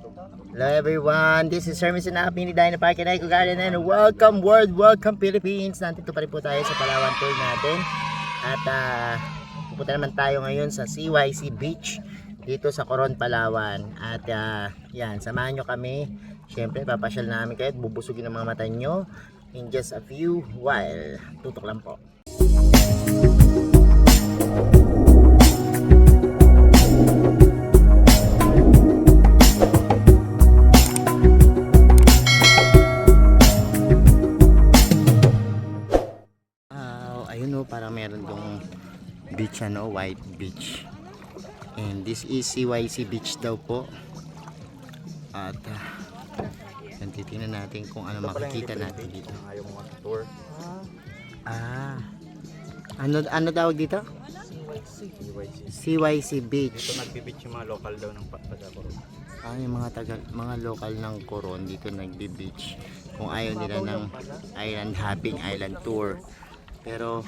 Hello everyone, this is Hermes and Happy ni Dino Park and Eco Garden and welcome world, welcome Philippines. Nandito pa rin po tayo sa Palawan tour natin. At pupunta naman tayo ngayon sa CYC Beach dito sa Coron, Palawan. At yan, samahan nyo kami. Siyempre papasyal namin kayo at bubusugin ang mga mata nyo in just a few while. Tutok lang po. Parang meron dong beach, white beach, and this is CYC Beach daw po. At titingnan natin kung ano makikita natin dito. Ano tawag dito? CYC Beach. Dito nagbi-beach yung mga local daw ng taga-Coron. Yung mga local ng Coron dito nagbi-beach kung ayaw nila ng island hopping, island tour. Pero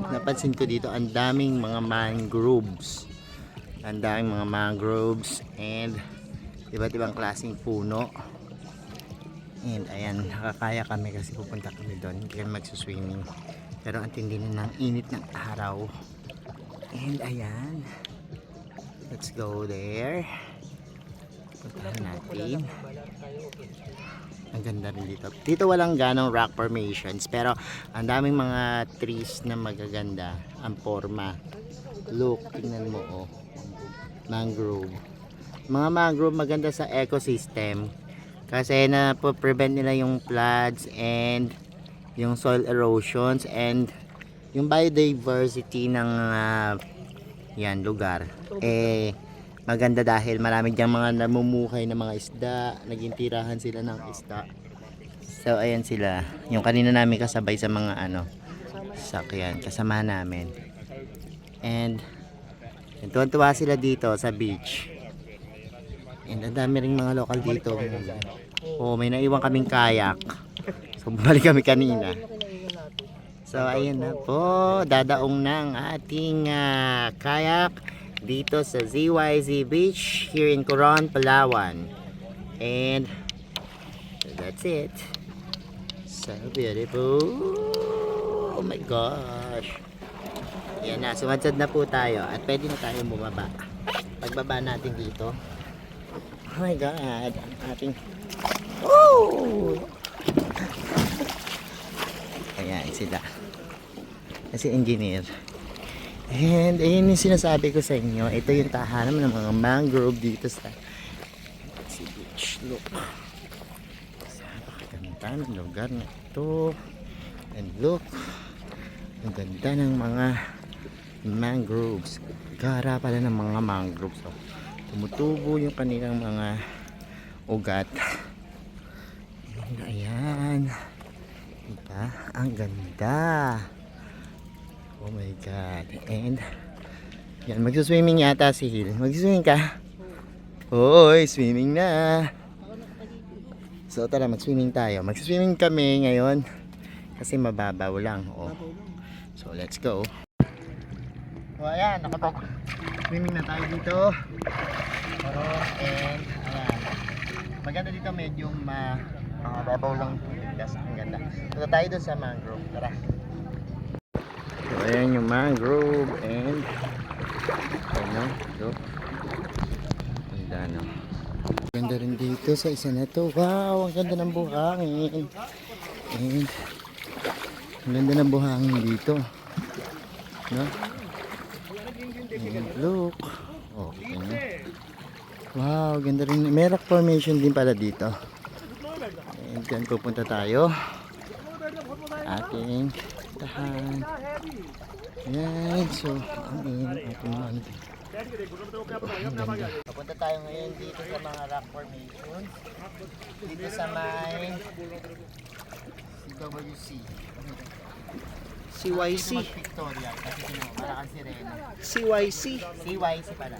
napansin ko dito ang daming mga mangroves. Ang daming mga mangroves and iba't ibang klaseng puno. And ayan, nakakaya kami kasi pupunta kami doon. Hindi kami magsuswimming. Pero ang tindi na ng init ng araw. And ayan, let's go there. Puntahan natin. Ang ganda rin dito. Dito walang ganong rock formations, pero ang daming mga trees na magaganda ang forma. Look, tingnan mo, oh. Mangrove. Mga mangrove maganda sa ecosystem kasi na prevent nila yung floods and yung soil erosions and yung biodiversity ng yan lugar. Maganda dahil marami diyang mga namumuhay na mga isda, naging tirahan sila ng isda. So ayan sila, yung kanina namin kasabay sa mga sakyan, kasama namin. And tuwan-tuwa sila dito sa beach. And ang dami ring mga lokal dito. May naiwan kaming kayak. So bumalik kami kanina. So ayan na po, dadaong ng ating kayak dito sa CYC Beach here in Coron, Palawan. And that's it. So beautiful. Oh my gosh. Yan na, sumadsad na po tayo at pwede na tayong bumaba. Pagbaba natin dito, oh my god, ang ating ayan sila kasi engineer. And ayun yung sinasabi ko sa inyo, ito yung tahanan ng mga mangrove dito sa beach. Look, napakaganda ng lugar na ito. And look, ang ganda ng mga mangroves. Gara pala ng mga mangroves. So, tumutubo yung kanilang mga ugat. And ayan, diba? Ang ganda. Oh my god. And yan, magsuswimming yata si Hill. Magsuswimming ka? Hoy, swimming na. So tara, mag-swimming tayo. Mag-swimming kami ngayon kasi mababaw lang. So let's go. So ayan, nakapag-swimming na tayo dito. And ayan, maganda dito, medyo mababaw lang. Ang ganda. Punta tayo doon sa mangrove. Tara. So ayan yung mangrove and ganda rin dito sa isa na to. Wow, ang ganda ng buhangin. And ang ganda ng buhangin dito, no? And look, okay na. Wow, ganda rin. May rock formation din pala dito. And dyan pupunta tayo ating tahan. Yan, so papunta tayo ngayon dito sa mga rock formations dito sa may CYC Victoria kasi Malacan Sirena. CYC pala.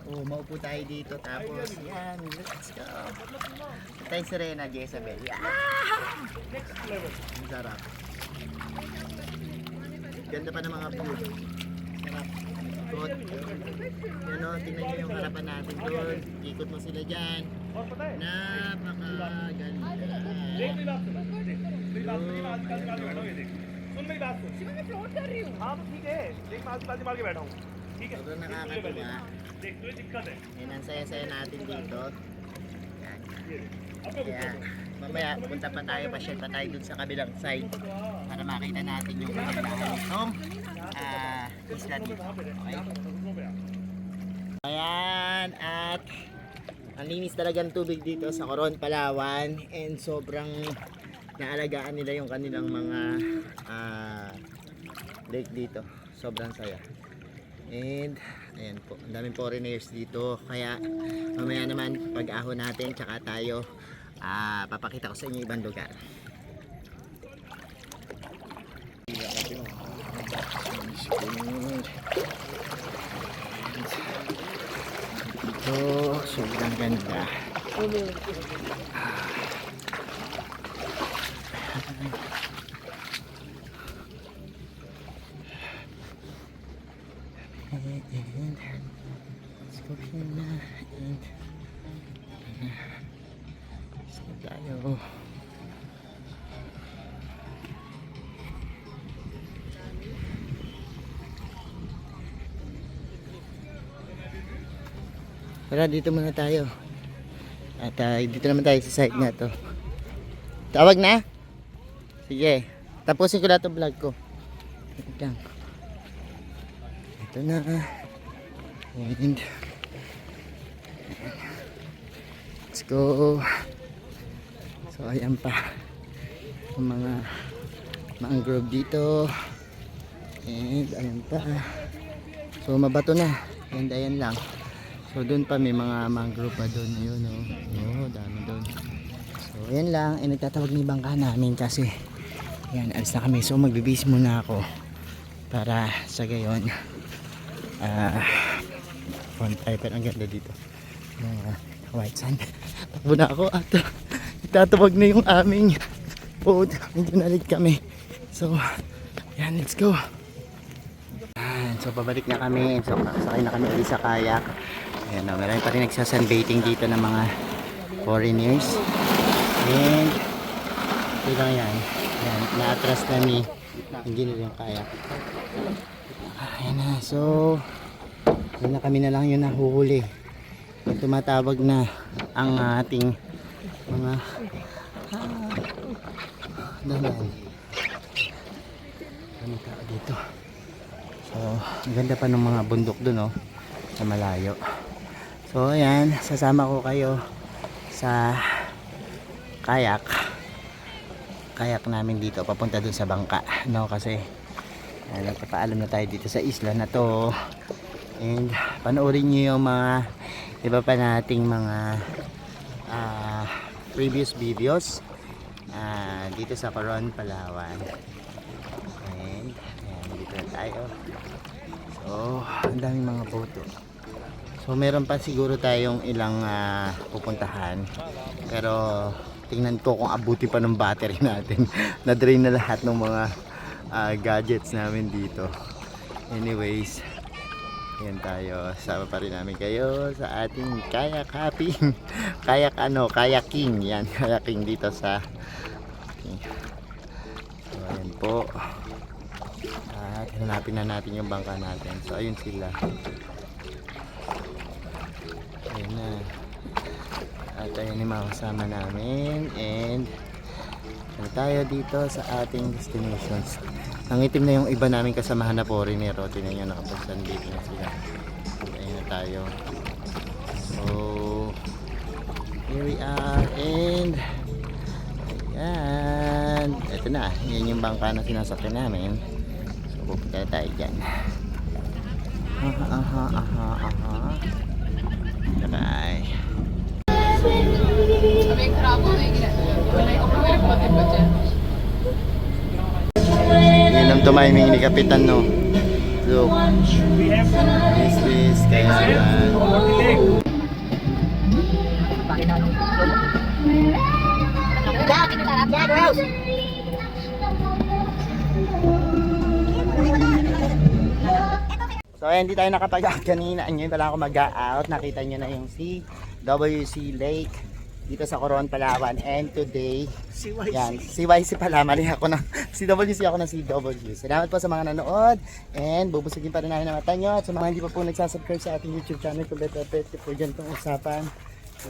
Maupo tayo dito tapos yan, let's go. Tayo Sirena, Jezabel. Ang sarap. Ganda pa ng mga view. Sarap. ikot. Yan o, tingnan nyo yung harapan natin doon. Ikot mo sila dyan. Napakaganda. सुन मेरी बात सुन हाँ तो ठीक है देख मैं आजू बाजू के बैठा हूँ ठीक है Sobrang nakakatuwa. देख तो ये दिक्कत है Yan ang saya-saya natin dito. Yan. अब तो Kaya mamaya punta pa tayo, pasyal pa tayo dun sa kabilang side para makita natin yung kagandahan nitong isla dito. Okay? Ayan, at ang linis talaga ng tubig dito sa Coron, Palawan, and sobrang naalagaan nila yung kanilang mga lake dito. Sobrang saya. And ayan po, ang daming foreigners dito, kaya mamaya naman pag-ahon natin tsaka tayo papakita ko sa inyo ibang lugar. Dito sobrang ganda. And let's go here na, and let's go tayo. Tara, dito muna tayo. At dito naman tayo sa side na to. Tawag na? Sige. Tapusin ko na itong vlog ko. Ito lang. Ito na. And let's go. So ayan pa. Yung mga mangrove dito. And ayan pa. So mabato na. And ayan lang. So doon pa may mga mangrove pa doon. Ayun o. Oh, dami doon. So ayan lang. Eh nagtatawag ni bangka namin kasi ayan, alis na kami. So magbibis muna ako para sa gayon front tayo. Pero ang ganda dito mga white sand. Takbo na ako at itatawag na yung aming boat. Medyo nalig kami. So yan, let's go. So pabalik na kami. So sakay na kami ulit sa kayak. Ayan, marami pa rin nagsasunbaiting dito ng mga foreigners. And ito lang yan. Ayan, na-atras na ni engineer yung kayak. Ayan na. So yun na, kami na lang yung nahuhuli. Yung tumatawag na ang ating mga dalan. Ano tao dito? So ang ganda pa ng mga bundok dun, oh, sa malayo. So ayan, sasama ko kayo sa kayak namin dito papunta dun sa bangka, no, kasi nagpapaalam na tayo dito sa isla na to. And panoorin nyo yung mga iba pa nating mga previous videos dito sa Coron, Palawan. And ayan, dito na tayo. So ang daming mga boto. So meron pa siguro tayong ilang pupuntahan, pero tingnan ko kung abuti pa ng battery natin. Na-drain na lahat ng mga gadgets namin dito. Anyways, yan tayo. Sama pa rin namin kayo sa ating kayak hopping. Kayaking. Yan, kayaking dito sa so ayan po. At hanapin na natin yung bangka natin. So ayun sila. Ayan na. At ayan yung mga kasama namin. And ano tayo dito sa ating destinations. Nangitim na yung iba namin kasamahan na foreigner. O, tinan nyo, nakapag-sunbathing na sila. Ayan na tayo. So here we are. And ayan, ito na. Yan yung bangka na sinasakyan namin. So pupunta na tayo dyan. Bye. Yan ang tumiming ni Kapitan, no? Look, this kaya So Kaya hindi tayo nakapag-out kanina. Ngayon pala ako mag-out. Nakita nyo na yung CWC Lake dito sa Coron, Palawan. And today, yan, CYC pala. Mali ako ng CWC ako ng CW. Salamat po sa mga nanood. And bubusugin pa rin namin ang mata nyo. At sa mga hindi pa po nagsasubscribe sa ating YouTube channel, kung better po dyan itong usapan.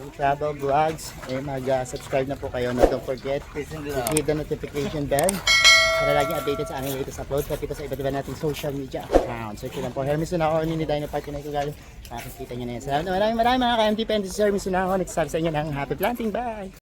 Yung travel vlogs, mag-subscribe na po kayo. No, don't forget to hit the notification bell para laging updated sa aming latest upload. Pati po sa iba't iba nating social media accounts. Search lang po Hermes Sunaho or Mini Dino Park na ikugali. Makikita nyo na yan. Salamat na maraming mga ka-MTP and this is Hermes Sunaho. Nagsasabi sa inyo ng happy planting. Bye!